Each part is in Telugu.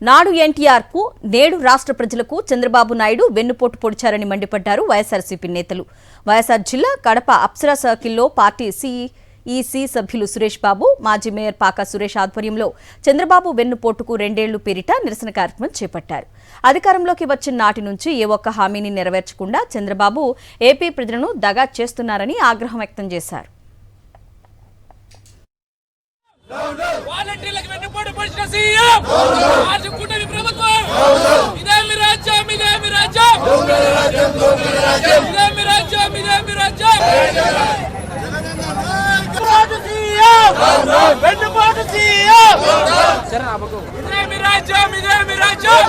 నాడు ఎన్టీఆర్కు నేడు రాష్ట్ర ప్రజలకు చంద్రబాబు నాయుడు వెన్నుపోటు పొడిచారని మండిపడ్డారు వైఎస్ఆర్సీపీ నేతలు. వైఎస్ఆర్ జిల్లా కడప అప్సరా సర్కిల్లో పార్టీ సిఈసి సభ్యులు సురేష్ బాబు, మాజీ మేయర్ పాకా సురేష్ ఆధ్వర్యంలో చంద్రబాబు వెన్నుపోటుకు 2 ఏళ్లు పేరిట నిరసన కార్యక్రమం చేపట్టారు. అధికారంలోకి వచ్చిన నాటి నుంచి ఏ ఒక్క హామీని నెరవేర్చకుండా చంద్రబాబు ఏపీ ప్రజలను దగా చేస్తున్నారని ఆగ్రహం వ్యక్తం చేశారు. వాలంటీర్లకు వెన్నుపోటు పొడిచిన సీఎం కూటమి ప్రభుత్వం ఇదేమి రాజ్యం ఇదేమి రాజ్యం ఇదేమి రాజ్యం ఇదేమి రాజ్యం వెన్నుపోటు సీఎం ఇదేమి రాజ్యం ఇదేమి రాజ్యం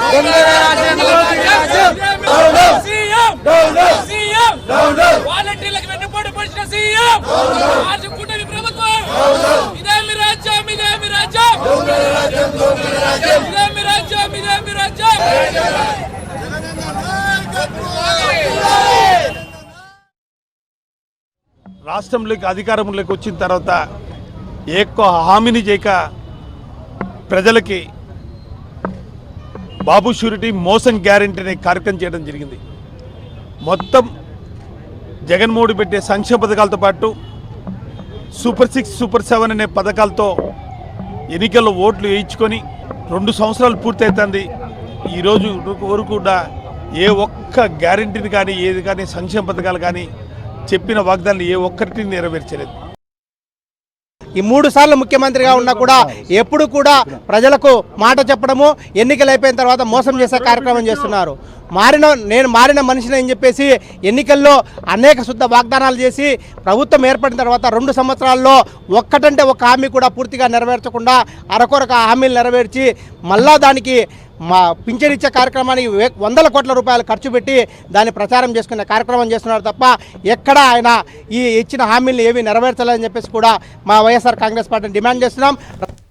సీఎం సీఎం వాలంటీర్లకు వెన్నుపోటు పొడిచిన సీఎం కూటమి ప్రభుత్వం ఇదేమి రాజ్యం ఇదేమి రాజ్యం ఇదేమి రాజ్యం ఇదేమి రాజ్యం రాష్ట్రంలోకి అధికారంలోకి వచ్చిన తర్వాత ఎక్కువ హామీని చేయక ప్రజలకి బాబు షూరిటీ మోసం గ్యారెంటీ అనే కార్యక్రమం చేయడం జరిగింది. మొత్తం జగన్మోహన్ పెట్టే సంక్షేమ పథకాలతో పాటు సూపర్ 6, సూపర్ 7 అనే పథకాలతో ఎన్నికల్లో ఓట్లు వేయించుకొని 2 సంవత్సరాలు పూర్తవుతుంది. ఈరోజు వరకు కూడా ఏ ఒక్క గ్యారెంటీని కానీ ఏది కానీ సంక్షేమ పథకాలు కానీ చెప్పిన వాగ్దానాలు ఏ ఒక్కరిని నెరవేర్చలేదు. ఈ 3 సార్లు ముఖ్యమంత్రిగా ఉన్నా కూడా ఎప్పుడు కూడా ప్రజలకు మాట చెప్పడము, ఎన్నికలు అయిపోయిన తర్వాత మోసం చేసే కార్యక్రమం చేస్తున్నారు. నేను మారిన మనిషిని అని చెప్పేసి ఎన్నికల్లో అనేక శుద్ధ వాగ్దానాలు చేసి ప్రభుత్వం ఏర్పడిన తర్వాత 2 సంవత్సరాల్లో ఒక్కటంటే ఒక హామీ కూడా పూర్తిగా నెరవేర్చకుండా అరకొరక హామీలు నెరవేర్చి మళ్ళా దానికి పింఛన్ ఇచ్చే కార్యక్రమానికి 100 కోట్ల రూపాయలు ఖర్చు పెట్టి దాన్ని ప్రచారం చేసుకునే కార్యక్రమం చేస్తున్నారు తప్ప ఎక్కడ ఆయన ఈ ఇచ్చిన హామీలను ఏవి నెరవేర్చాలని చెప్పేసి కూడా మా వైఎస్ఆర్ కాంగ్రెస్ పార్టీని డిమాండ్ చేస్తున్నాం.